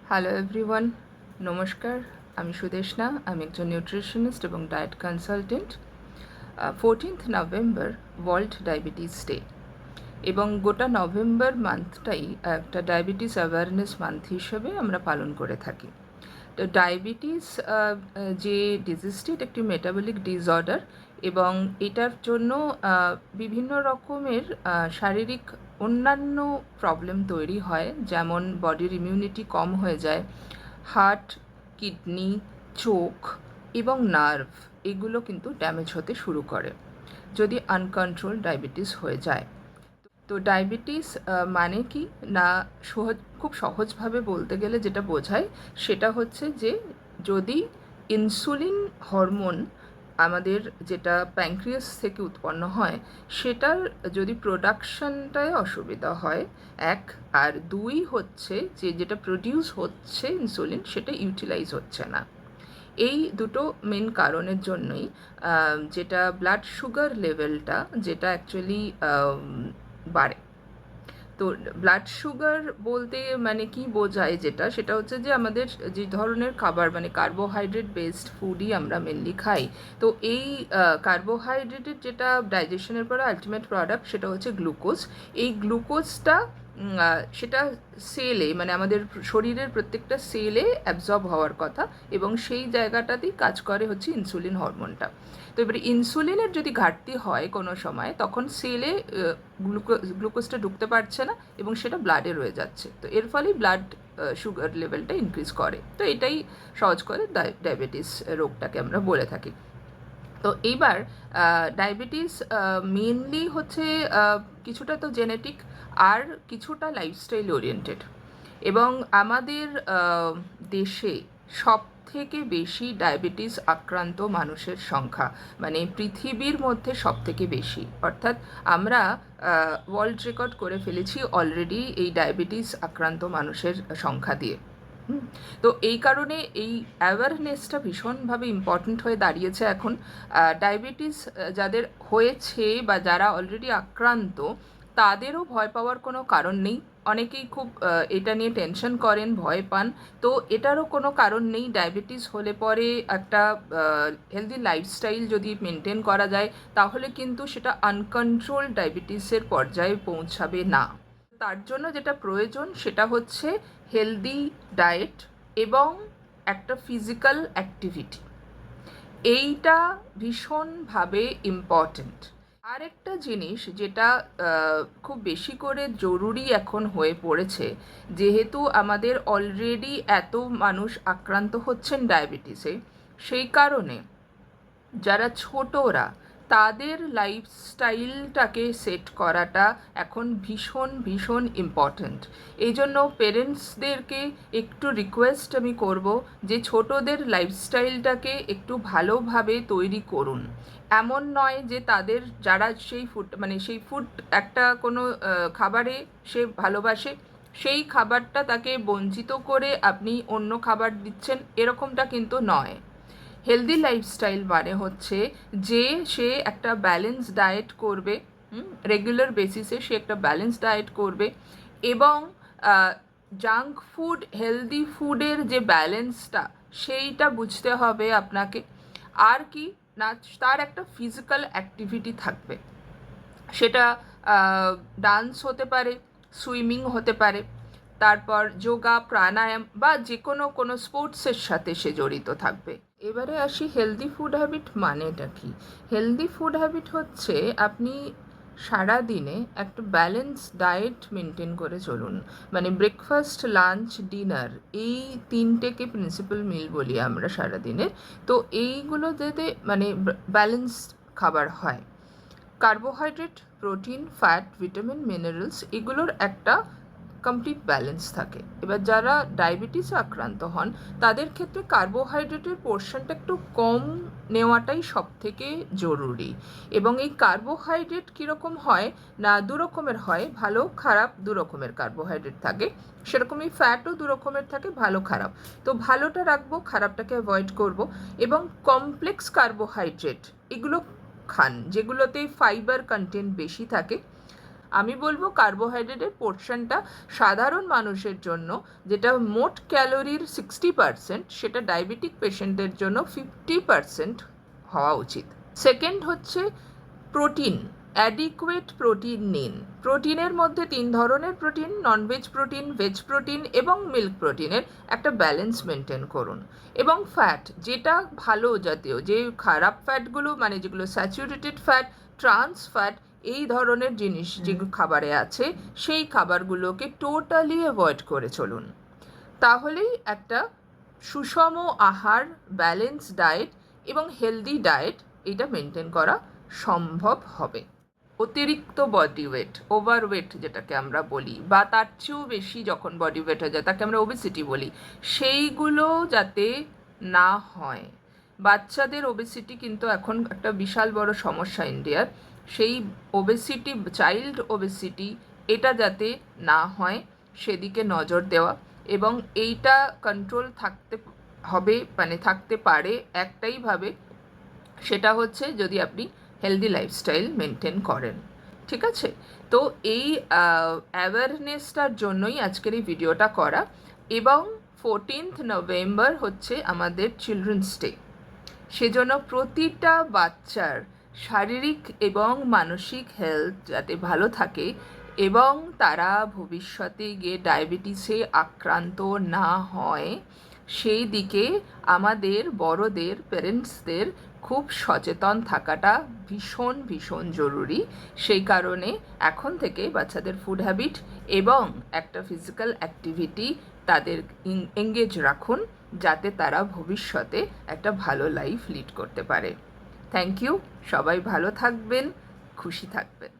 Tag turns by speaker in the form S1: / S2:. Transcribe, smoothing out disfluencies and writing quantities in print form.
S1: Hello everyone, নমস্কার। আমি সুদেশনা, আমি একজন নিউট্রিশনিস্ট এবং diet consultant. 14th November world diabetes day, এবং গোটা নভেম্বর মান্থটাই একটা ডায়াবেটিস অ্যাওয়ারনেস মান্থ হিসেবে আমরা পালন করে থাকি। তো ডায়াবেটিস যে ডিজিজটি, এটা একটি মেটাবলিক ডিসঅর্ডার, এবং এটার জন্য বিভিন্ন রকমের শারীরিক অন্যান্য প্রবলেম তৈরি হয়, যেমন বডির ইমিউনিটি কম হয়ে যায়, হার্ট, কিডনি, চোখ এবং নার্ভ এগুলো কিন্তু ড্যামেজ হতে শুরু করে যদি আনকন্ট্রোল ডায়াবেটিস হয়ে যায়। তো ডায়াবেটিস মানে কি না, খুব সহজভাবে বলতে গেলে যেটা বোঝায় সেটা হচ্ছে যে যদি ইনসুলিন হরমোন আমাদের যেটা প্যানক্রিয়াস থেকে উৎপন্ন হয়, সেটার যদি প্রোডাকশনটায় অসুবিধা হয় এক, আর দুই হচ্ছে যে যেটা প্রডিউস হচ্ছে ইনসুলিন সেটা ইউটিলাইজ হচ্ছে না। এই দুটো মেন কারণের জন্যই যেটা ব্লাড সুগার লেভেলটা যেটা অ্যাকচুয়ালি বাড়ে। তো ব্লাড সুগার বলতে মানে কি বোঝায়, সেটা হচ্ছে যে আমাদের যে ধরনের খাবার মানে কার্বোহাইড্রেট বেসড ফুডই আমরা মেনলি খাই। তো এই কার্বোহাইড্রেটের যেটা ডাইজেশনের পরে আলটিমেট প্রোডাক্ট সেটা হচ্ছে গ্লুকোজ। এই গ্লুকোজটা সেটা সেলে মানে আমাদের শরীরের প্রত্যেকটা সেলে অ্যাবজর্ব হওয়ার কথা, এবং সেই জায়গাটাতেই কাজ করে হচ্ছে ইনসুলিন হরমোনটা। তো এবারে ইনসুলিনের যদি ঘাটতি হয় কোনো সময়, তখন সেলে গ্লুকোজটা ঢুকতে পারছে না এবং সেটা ব্লাডে রয়ে যাচ্ছে। তো এর ফলেই ব্লাড সুগার লেভেলটা ইনক্রিজ করে। তো এটাই সহজ করে ডায়াবেটিস রোগটাকে আমরা বলে থাকি। তো এইবার ডায়াবেটিস মেনলি হচ্ছে কিছুটা তো জেনেটিক, আর কিছুটা লাইফস্টাইল ওরিয়েন্টেড। এবং আমাদের দেশে সব থেকে বেশি ডায়াবেটিস আক্রান্ত মানুষের সংখ্যা, মানে পৃথিবীর মধ্যে সব থেকে বেশি, অর্থাৎ আমরা ওয়ার্ল্ড রেকর্ড করে ফেলেছি অলরেডি এই ডায়াবেটিস আক্রান্ত মানুষের সংখ্যা দিয়ে। তো এই কারণে এই অ্যাওয়ারনেসটা ভীষণভাবে ইম্পর্ট্যান্ট হয়ে দাঁড়িয়েছে এখন। ডায়াবেটিস যাদের হয়েছে বা যারা অলরেডি আক্রান্ত, তাদেরও ভয় পাওয়ার কোনো কারণ নেই। অনেকেই খুব এটা নিয়ে টেনশন করেন, ভয় পান। তো এটারও কোনো কারণ নেই। ডায়াবেটিস হলে পরে একটা হেলদি লাইফস্টাইল যদি মেনটেন করা যায়, তাহলে কিন্তু সেটা আনকন্ট্রোল ডায়াবেটিসের পর্যায়ে পৌঁছাবে না। তার জন্য যেটা প্রয়োজন সেটা হচ্ছে হেলদি ডায়েট এবং একটা ফিজিক্যাল অ্যাক্টিভিটি। এইটা ভীষণভাবে ইম্পর্ট্যান্ট। আরেকটা জিনিস যেটা খুব বেশি করে জরুরি এখন হয়ে পড়েছে, যেহেতু আমাদের অলরেডি এত মানুষ আক্রান্ত হচ্ছেন ডায়াবেটিসে, সেই কারণে যারা ছোটরা তাদের লাইফস্টাইলটাকে সেট করাটা এখন ভীষণ ভীষণ ইম্পর্ট্যান্ট। এই জন্য পেরেন্টসদেরকে একটু রিকোয়েস্ট আমি করব যে ছোটদের লাইফস্টাইলটাকে একটু ভালোভাবে তৈরি করুন। এমন নয় যে তাদের যারা সেই ফুড একটা কোনো খাবারে সে ভালোবাসে, সেই খাবারটা তাকে বঞ্চিত করে আপনি অন্য খাবার দিচ্ছেন, এরকমটা কিন্তু নয়। হেলদি লাইফস্টাইল মানে হচ্ছে যে সে একটা ব্যালেন্স ডায়েট করবে, রেগুলার বেসিসে সে একটা ব্যালেন্স ডায়েট করবে, এবং জাঙ্ক ফুড হেলদি ফুডের যে ব্যালেন্সটা সেইটা বুঝতে হবে আপনাকে। আর কি না, তার একটা ফিজিক্যাল অ্যাক্টিভিটি থাকবে, সেটা ডান্স হতে পারে, সুইমিং হতে পারে, তারপর যোগা, প্রাণায়াম বা যে কোনো স্পোর্টসের সাথে সে জড়িত থাকবে। এবারে আসি হেলদি ফুড হ্যাবিট মানেটা কি। হেলদি ফুড হ্যাবিট হচ্ছে আপনি সারাদিনে একটা ব্যালেন্স ডায়েট মেনটেন করে চলুন। মানে ব্রেকফাস্ট, লাঞ্চ, ডিনার, এই তিনটেকে প্রিন্সিপাল মিল বলি আমরা সারাদিনের। তো এইগুলো যাতে মানে ব্যালেন্স খাবার হয়, carbohydrate, protein, fat, vitamin, minerals এগুলোর একটা কমপ্লিট ব্যালেন্স থাকে। এবার যারা ডায়াবেটিসে আক্রান্ত হন তাদের ক্ষেত্রে কার্বোহাইড্রেটের পোর্শনটা একটু কম নেওয়াটাই সব থেকে জরুরি। এবং এই কার্বোহাইড্রেট কীরকম হয় না, দু রকমের হয়, ভালো খারাপ দু রকমের কার্বোহাইড্রেট থাকে। সেরকমই ফ্যাটও দু রকমের থাকে, ভালো খারাপ। তো ভালোটা রাখবো, খারাপটাকে অ্যাভয়েড করব। এবং কমপ্লেক্স কার্বোহাইড্রেট এগুলো খান, যেগুলোতে ফাইবার কন্টেন্ট বেশি থাকে। আমি বলবো কার্বোহাইড্রেটের পোর্শনটা সাধারণ মানুষের জন্য যেটা মোট ক্যালোরির 60%, সেটা ডায়াবেটিক পেশেন্টের জন্য 50% হওয়া উচিত। সেকেন্ড হচ্ছে প্রোটিন, অ্যাডিকুয়েট প্রোটিন নিন। প্রোটিনের মধ্যে 3 ধরনের protein, non veg protein, veg protein এবং মিল্ক প্রোটিনের একটা ব্যালেন্স মেনটেন করুন। এবং ফ্যাট, যেটা ভালো জাতীয়, যে খারাপ ফ্যাটগুলো মানে যেগুলো স্যাচুরেটেড ফ্যাট, ট্রান্স ফ্যাট, এই ধরনের জিনিস যেগুলো খাবারে আছে সেই খাবারগুলোকে টোটালি অ্যাভয়েড করে চলুন। তাহলেই একটা সুষম আহার, ব্যালেন্স ডায়েট এবং হেলদি ডায়েট এটা মেনটেন করা সম্ভব হবে। অতিরিক্ত বডি ওয়েট, ওভারওয়েট যেটাকে আমরা বলি, বা তার চেয়েও বেশি যখন বডি ওয়েট হয়ে যায় তাকে আমরা ওবেসিটি বলি, সেইগুলো যাতে না হয়। বাচ্চাদের ওবেসিটি কিন্তু এখন একটা বিশাল বড় সমস্যা ইন্ডিয়ার। সেই ওবেসিটি, চাইল্ড ওবেসিটি, এটা যাতে না হয় সেদিকে নজর দেওয়া, এবং এইটা কন্ট্রোল থাকতে হবে, মানে থাকতে পারে একটাইভাবে, সেটা হচ্ছে যদি আপনি হেলদি লাইফস্টাইল মেনটেন করেন। ঠিক আছে? তো এই অ্যাওয়ারনেসটার জন্যই আজকের এই ভিডিওটা করা। এবং 14th নভেম্বর হচ্ছে আমাদের চিলড্রেন্স ডে। সেজন্য প্রতিটা বাচ্চার শারীরিক এবং মানসিক হেলথ যাতে ভালো থাকে এবং তারা ভবিষ্যতে গিয়ে ডায়াবেটিসে আক্রান্ত না হয়, সেই দিকে আমাদের বড়দের, প্যারেন্টসদের খুব সচেতন থাকাটা ভীষণ ভীষণ জরুরি। সেই কারণে এখন থেকে বাচ্চাদের ফুড হ্যাবিট এবং একটা ফিজিক্যাল অ্যাক্টিভিটি তাদের এঙ্গেজ রাখুন, যাতে তারা ভবিষ্যতে একটা ভালো লাইফ লিড করতে পারে। Thank you. সবাই ভালো থাকবেন, খুশি থাকবেন।